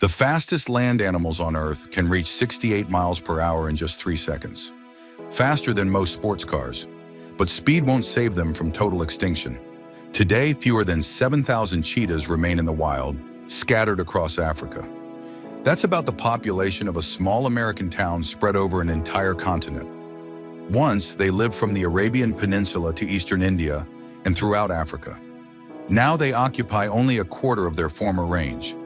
The fastest land animals on Earth can reach 68 miles per hour in just 3 seconds. Faster than most sports cars. But speed won't save them from total extinction. Today, fewer than 7,000 cheetahs remain in the wild, scattered across Africa. That's about the population of a small American town spread over an entire continent. Once, they lived from the Arabian Peninsula to eastern India and throughout Africa. Now they occupy only a quarter of their former range.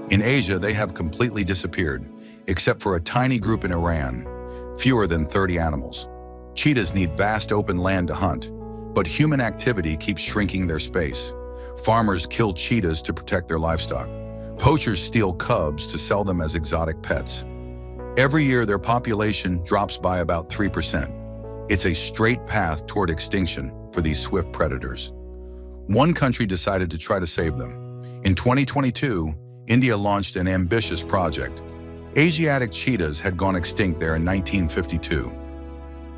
In Asia, they have completely disappeared, except for a tiny group in Iran, fewer than 30 animals. Cheetahs need vast open land to hunt, but human activity keeps shrinking their space. Farmers kill cheetahs to protect their livestock. Poachers steal cubs to sell them as exotic pets. Every year, their population drops by about 3%. It's a straight path toward extinction for these swift predators. One country decided to try to save them. In 2022, India launched an ambitious project. Asiatic cheetahs had gone extinct there in 1952.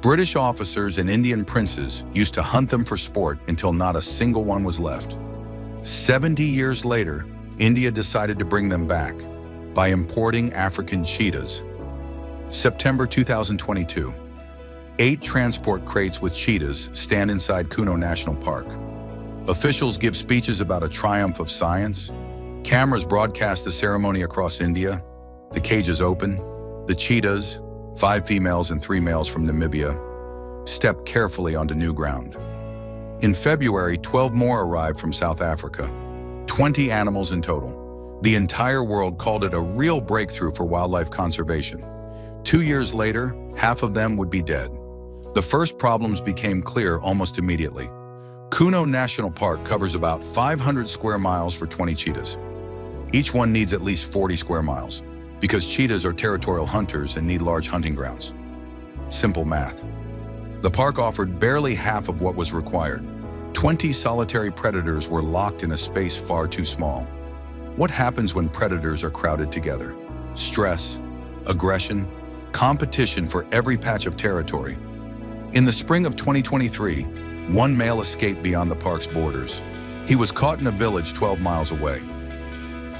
British officers and Indian princes used to hunt them for sport until not a single one was left. 70 years later, India decided to bring them back by importing African cheetahs. September 2022. 8 transport crates with cheetahs stand inside Kuno National Park. Officials give speeches about a triumph of science. Cameras broadcast the ceremony across India. The cages open. The cheetahs, 5 females and 3 males from Namibia, step carefully onto new ground. In February, 12 more arrived from South Africa, 20 animals in total. The entire world called it a real breakthrough for wildlife conservation. 2 years later, half of them would be dead. The first problems became clear almost immediately. Kuno National Park covers about 500 square miles for 20 cheetahs. Each one needs at least 40 square miles, because cheetahs are territorial hunters and need large hunting grounds. Simple math. The park offered barely half of what was required. 20 solitary predators were locked in a space far too small. What happens when predators are crowded together? Stress, aggression, competition for every patch of territory. In the spring of 2023, one male escaped beyond the park's borders. He was caught in a village 12 miles away.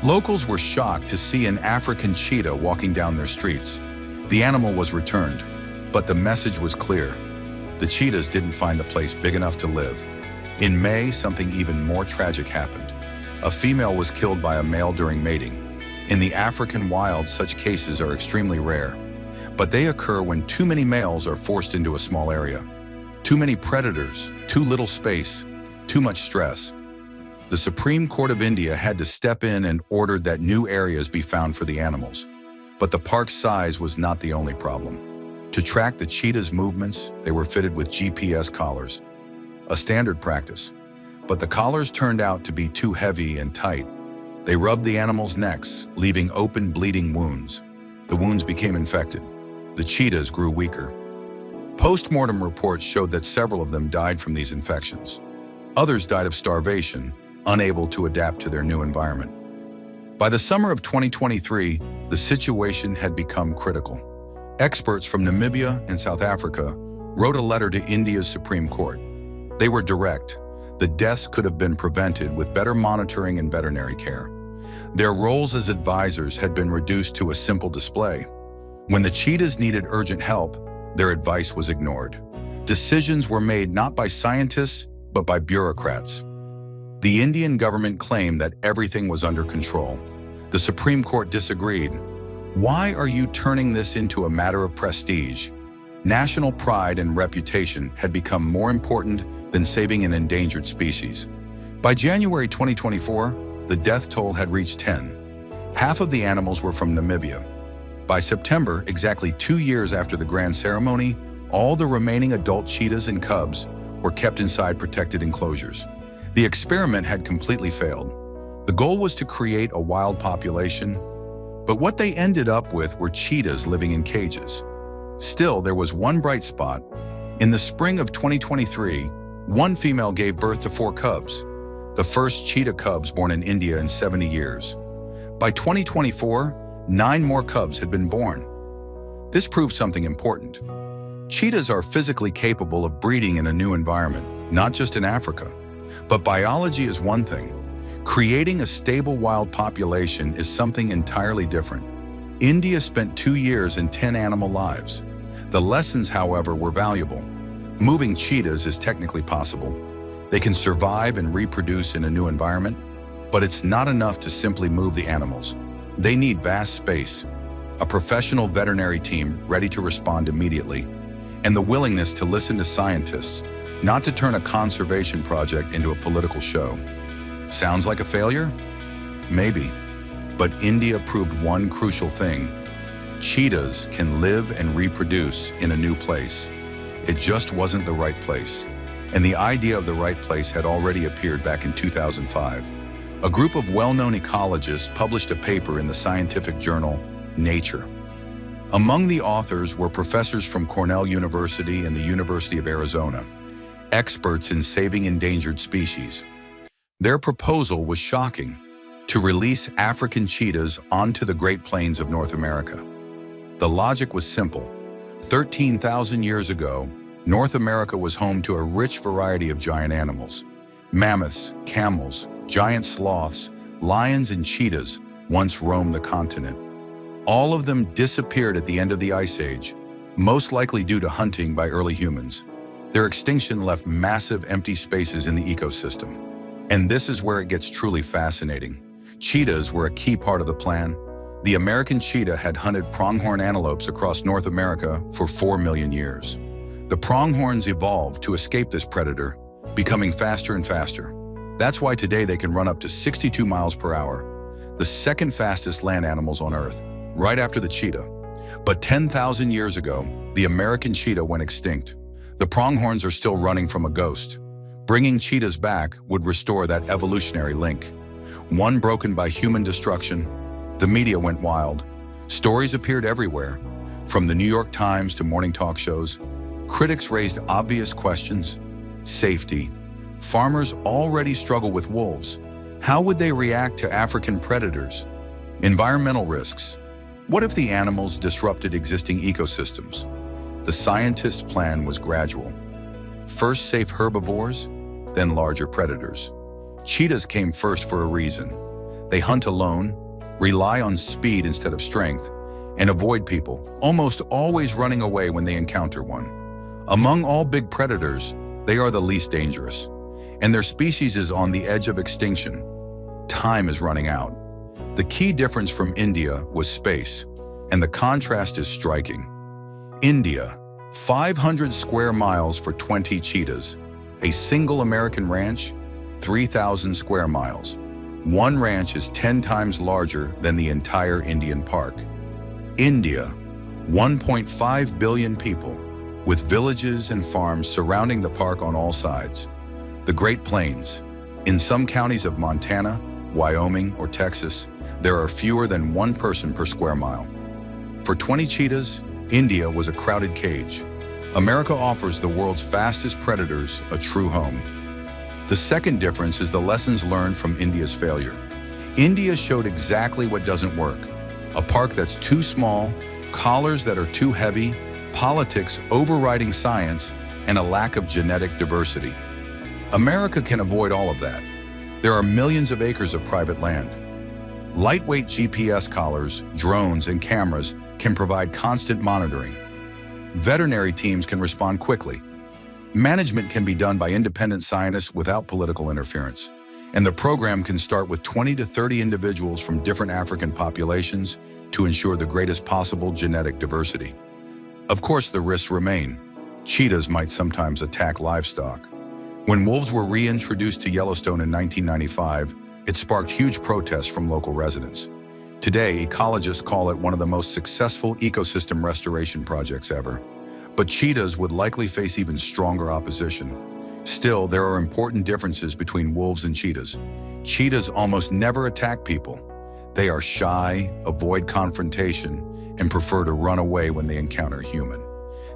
Locals were shocked to see an African cheetah walking down their streets. The animal was returned, but the message was clear. The cheetahs didn't find the place big enough to live. In May, something even more tragic happened. A female was killed by a male during mating. In the African wild, such cases are extremely rare, but they occur when too many males are forced into a small area. Too many predators, too little space, too much stress. The Supreme Court of India had to step in and ordered that new areas be found for the animals. But the park's size was not the only problem. To track the cheetah's movements, they were fitted with GPS collars, a standard practice. But the collars turned out to be too heavy and tight. They rubbed the animals' necks, leaving open, bleeding wounds. The wounds became infected. The cheetahs grew weaker. Post-mortem reports showed that several of them died from these infections. Others died of starvation, unable to adapt to their new environment. By the summer of 2023, the situation had become critical. Experts from Namibia and South Africa wrote a letter to India's Supreme Court. They were direct. The deaths could have been prevented with better monitoring and veterinary care. Their roles as advisors had been reduced to a simple display. When the cheetahs needed urgent help, their advice was ignored. Decisions were made not by scientists, but by bureaucrats. The Indian government claimed that everything was under control. The Supreme Court disagreed. Why are you turning this into a matter of prestige? National pride and reputation had become more important than saving an endangered species. By January 2024, the death toll had reached 10. Half of the animals were from Namibia. By September, exactly 2 years after the grand ceremony, all the remaining adult cheetahs and cubs were kept inside protected enclosures. The experiment had completely failed. The goal was to create a wild population, but what they ended up with were cheetahs living in cages. Still, there was one bright spot. In the spring of 2023, one female gave birth to 4 cubs, the first cheetah cubs born in India in 70 years. By 2024, 9 more cubs had been born. This proved something important. Cheetahs are physically capable of breeding in a new environment, not just in Africa. But biology is one thing. Creating a stable wild population is something entirely different. India spent 2 years and 10 animal lives. The lessons, however, were valuable. Moving cheetahs is technically possible. They can survive and reproduce in a new environment, but it's not enough to simply move the animals. They need vast space, a professional veterinary team ready to respond immediately, and the willingness to listen to scientists, not to turn a conservation project into a political show. Sounds like a failure? Maybe. But India proved one crucial thing. Cheetahs can live and reproduce in a new place. It just wasn't the right place. And the idea of the right place had already appeared back in 2005. A group of well-known ecologists published a paper in the scientific journal Nature. Among the authors were professors from Cornell University and the University of Arizona, experts in saving endangered species. Their proposal was shocking: to release African cheetahs onto the Great Plains of North America. The logic was simple. 13,000 years ago, North America was home to a rich variety of giant animals. Mammoths, camels, giant sloths, lions, and cheetahs once roamed the continent. All of them disappeared at the end of the Ice Age, most likely due to hunting by early humans. Their extinction left massive empty spaces in the ecosystem. And this is where it gets truly fascinating. Cheetahs were a key part of the plan. The American cheetah had hunted pronghorn antelopes across North America for 4 million years. The pronghorns evolved to escape this predator, becoming faster and faster. That's why today they can run up to 62 miles per hour, the second fastest land animals on Earth, right after the cheetah. But 10,000 years ago, the American cheetah went extinct. The pronghorns are still running from a ghost. Bringing cheetahs back would restore that evolutionary link. One broken by human destruction, the media went wild. Stories appeared everywhere, from the New York Times to morning talk shows. Critics raised obvious questions. Safety. Farmers already struggle with wolves. How would they react to African predators? Environmental risks. What if the animals disrupted existing ecosystems? The scientists' plan was gradual. First safe herbivores, then larger predators. Cheetahs came first for a reason. They hunt alone, rely on speed instead of strength, and avoid people, almost always running away when they encounter one. Among all big predators, they are the least dangerous, and their species is on the edge of extinction. Time is running out. The key difference from India was space, and the contrast is striking. India, 500 square miles for 20 cheetahs. A single American ranch, 3,000 square miles. One ranch is 10 times larger than the entire Indian park. India, 1.5 billion people, with villages and farms surrounding the park on all sides. The Great Plains. In some counties of Montana, Wyoming, or Texas, there are fewer than one person per square mile. For 20 cheetahs, India was a crowded cage. America offers the world's fastest predators a true home. The second difference is the lessons learned from India's failure. India showed exactly what doesn't work. A park that's too small, collars that are too heavy, politics overriding science, and a lack of genetic diversity. America can avoid all of that. There are millions of acres of private land. Lightweight GPS collars, drones, and cameras can provide constant monitoring. Veterinary teams can respond quickly. Management can be done by independent scientists without political interference. And the program can start with 20 to 30 individuals from different African populations to ensure the greatest possible genetic diversity. Of course, the risks remain. Cheetahs might sometimes attack livestock. When wolves were reintroduced to Yellowstone in 1995, it sparked huge protests from local residents. Today, ecologists call it one of the most successful ecosystem restoration projects ever. But cheetahs would likely face even stronger opposition. Still, there are important differences between wolves and cheetahs. Cheetahs almost never attack people. They are shy, avoid confrontation, and prefer to run away when they encounter a human.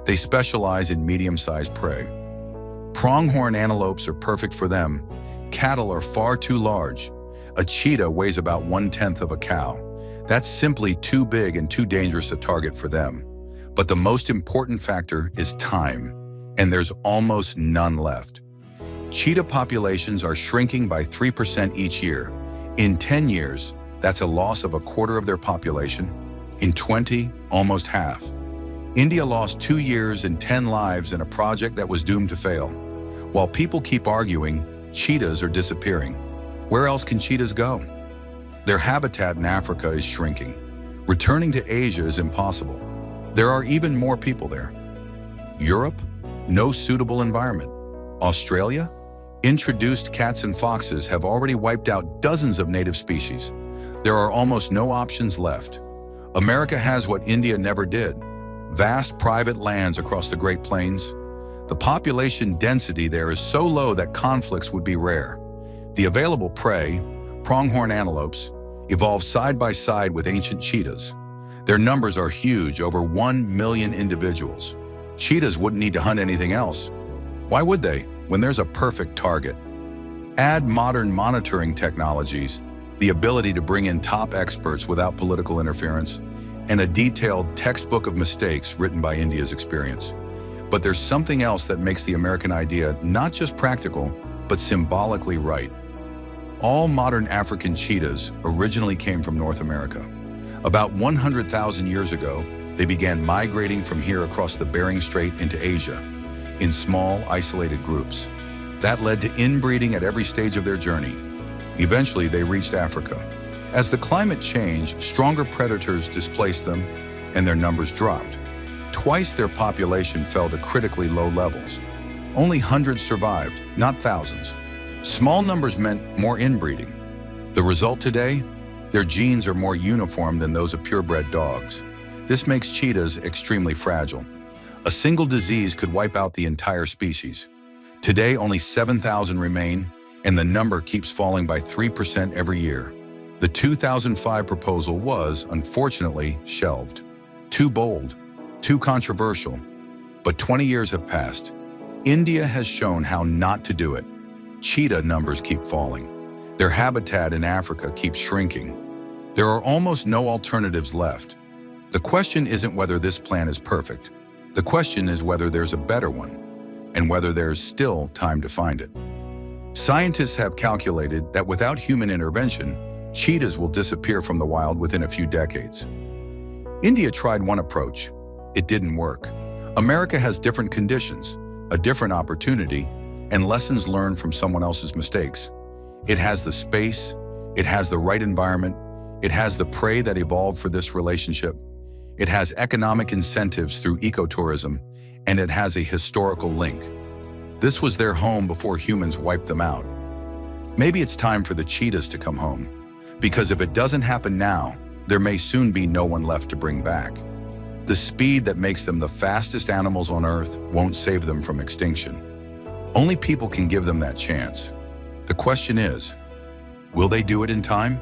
They specialize in medium-sized prey. Pronghorn antelopes are perfect for them. Cattle are far too large. A cheetah weighs about 1/10 of a cow. That's simply too big and too dangerous a target for them. But the most important factor is time, and there's almost none left. Cheetah populations are shrinking by 3% each year, In 10 years, that's a loss of a quarter of their population. In 20, almost half. India lost 2 years and 10 lives in a project that was doomed to fail. While people keep arguing, cheetahs are disappearing. Where else can cheetahs go? Their habitat in Africa is shrinking. Returning to Asia is impossible. There are even more people there. Europe? No suitable environment. Australia? Introduced cats and foxes have already wiped out dozens of native species. There are almost no options left. America has what India never did. Vast private lands across the Great Plains. The population density there is so low that conflicts would be rare. The available prey, pronghorn antelopes, evolved side by side with ancient cheetahs. Their numbers are huge, over 1 million individuals. Cheetahs wouldn't need to hunt anything else. Why would they, when there's a perfect target? Add modern monitoring technologies, the ability to bring in top experts without political interference, and a detailed textbook of mistakes written by India's experience. But there's something else that makes the American idea not just practical, but symbolically right. All modern African cheetahs originally came from North America. About 100,000 years ago, they began migrating from here across the Bering Strait into Asia, in small, isolated groups. That led to inbreeding at every stage of their journey. Eventually, they reached Africa. As the climate changed, stronger predators displaced them, and their numbers dropped. Twice their population fell to critically low levels. Only hundreds survived, not thousands. Small numbers meant more inbreeding. The result today? Their genes are more uniform than those of purebred dogs. This makes cheetahs extremely fragile. A single disease could wipe out the entire species. Today, only 7,000 remain, and the number keeps falling by 3% every year. The 2005 proposal was, unfortunately, shelved. Too bold, too controversial. But 20 years have passed. India has shown how not to do it. Cheetah numbers keep falling. Their habitat in Africa keeps shrinking. There are almost no alternatives left. The question isn't whether this plan is perfect. The question is whether there's a better one, and whether there's still time to find it. Scientists have calculated that without human intervention, cheetahs will disappear from the wild within a few decades. India tried one approach. It didn't work. America has different conditions, a different opportunity, and lessons learned from someone else's mistakes. It has the space, it has the right environment, it has the prey that evolved for this relationship, it has economic incentives through ecotourism, and it has a historical link. This was their home before humans wiped them out. Maybe it's time for the cheetahs to come home, because if it doesn't happen now, there may soon be no one left to bring back. The speed that makes them the fastest animals on Earth won't save them from extinction. Only people can give them that chance. The question is, will they do it in time?